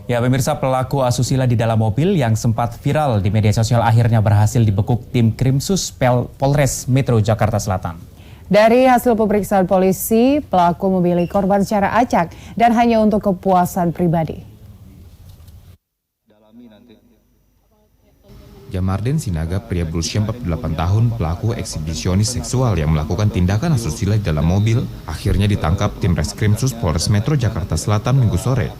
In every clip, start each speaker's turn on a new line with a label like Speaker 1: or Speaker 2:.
Speaker 1: Ya, pemirsa, pelaku asusila di dalam mobil yang sempat viral di media sosial akhirnya berhasil dibekuk tim Krimsus Polres Metro Jakarta Selatan.
Speaker 2: Dari hasil pemeriksaan polisi, pelaku memilih korban secara acak dan hanya untuk kepuasan pribadi.
Speaker 3: Jamarden Sinaga, pria berusia 48 tahun, pelaku eksibisionis seksual yang melakukan tindakan asusila di dalam mobil, akhirnya ditangkap tim Reskrimsus Polres Metro Jakarta Selatan Minggu sore.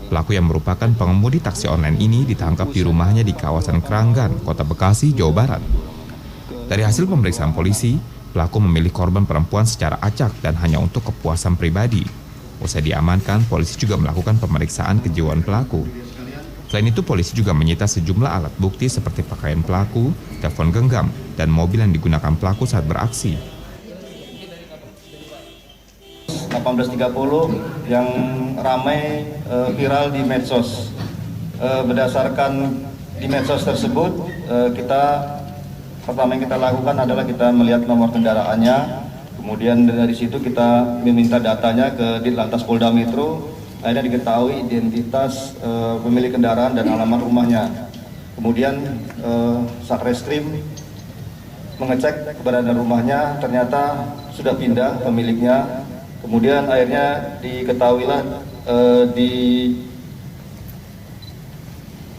Speaker 3: Pelaku yang merupakan pengemudi taksi online ini ditangkap di rumahnya di kawasan Kranggan, Kota Bekasi, Jawa Barat. Dari hasil pemeriksaan polisi, pelaku memilih korban perempuan secara acak dan hanya untuk kepuasan pribadi. Usai diamankan, polisi juga melakukan pemeriksaan kejiwaan pelaku. Selain itu, polisi juga menyita sejumlah alat bukti seperti pakaian pelaku, telepon genggam, dan mobil yang digunakan pelaku saat beraksi.
Speaker 4: 18.30 yang ramai viral di medsos. Berdasarkan di medsos tersebut, pertama yang kita lakukan adalah kita melihat nomor kendaraannya, kemudian dari situ kita meminta datanya ke Ditlantas Polda Metro, akhirnya diketahui identitas pemilik kendaraan dan alamat rumahnya. Kemudian Satreskrim mengecek keberadaan rumahnya, ternyata sudah pindah pemiliknya. Kemudian akhirnya diketahuilah di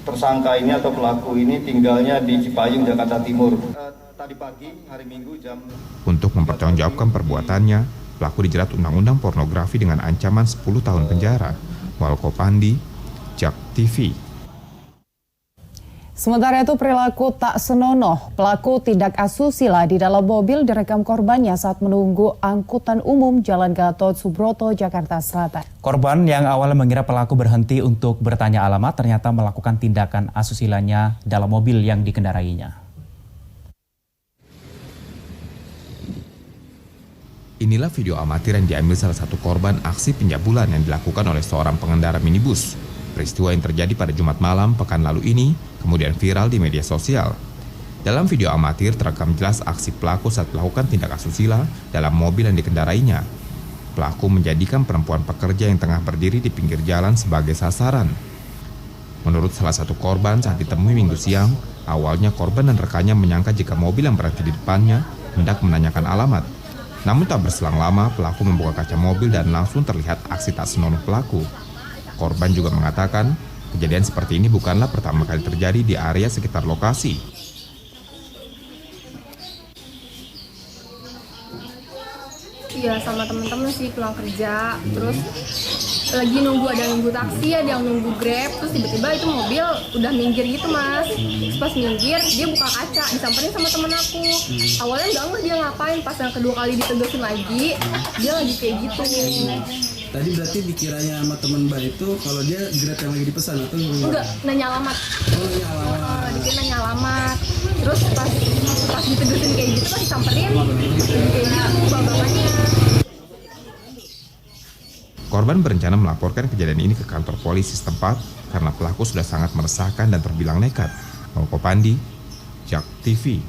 Speaker 4: tersangka ini atau pelaku ini tinggalnya di Cipayung, Jakarta Timur. Tadi pagi, hari Minggu jam...
Speaker 3: Untuk mempertanggungjawabkan perbuatannya, pelaku dijerat Undang-Undang Pornografi dengan ancaman 10 tahun penjara. Walko Pandi, JAK TV.
Speaker 2: Sementara itu, perilaku tak senonoh pelaku tindak asusila di dalam mobil direkam korbannya saat menunggu angkutan umum Jalan Gatot Subroto, Jakarta Selatan.
Speaker 1: Korban yang awalnya mengira pelaku berhenti untuk bertanya alamat ternyata melakukan tindakan asusilanya dalam mobil yang dikendarainya.
Speaker 3: Inilah video amatir yang diambil salah satu korban aksi pencabulan yang dilakukan oleh seorang pengendara minibus. Peristiwa yang terjadi pada Jumat malam pekan lalu ini kemudian viral di media sosial. Dalam video amatir terekam jelas aksi pelaku saat melakukan tindak asusila dalam mobil yang dikendarainya. Pelaku menjadikan perempuan pekerja yang tengah berdiri di pinggir jalan sebagai sasaran. Menurut salah satu korban saat ditemui Minggu siang, awalnya korban dan rekannya menyangka jika mobil yang berhenti di depannya hendak menanyakan alamat. Namun tak berselang lama, pelaku membuka kaca mobil dan langsung terlihat aksi tak senonoh pelaku. Korban juga mengatakan, kejadian seperti ini bukanlah pertama kali terjadi di area sekitar lokasi.
Speaker 5: Iya, sama temen-temen sih pulang kerja, terus lagi ada yang nunggu taksi, ada yang nunggu Grab, terus tiba-tiba itu mobil udah minggir gitu mas. Terus pas minggir, dia buka kaca, disamperin sama temen aku. Awalnya enggak dia ngapain, pas yang kedua kali ditegasin lagi, dia lagi kayak gitu.
Speaker 6: Tadi berarti dikiranya sama teman Mbak itu kalau dia Grab yang lagi dipesan atau
Speaker 5: enggak, nanya alamat.
Speaker 6: Oh, nanya alamat.
Speaker 5: Dikira nanya alamat. Terus pas ditegasin kayak gitu, pas disamperin, kayak gitu babangannya.
Speaker 3: Korban berencana melaporkan kejadian ini ke kantor polisi setempat karena pelaku sudah sangat meresahkan dan terbilang nekat. Walko Pandi, JAK TV.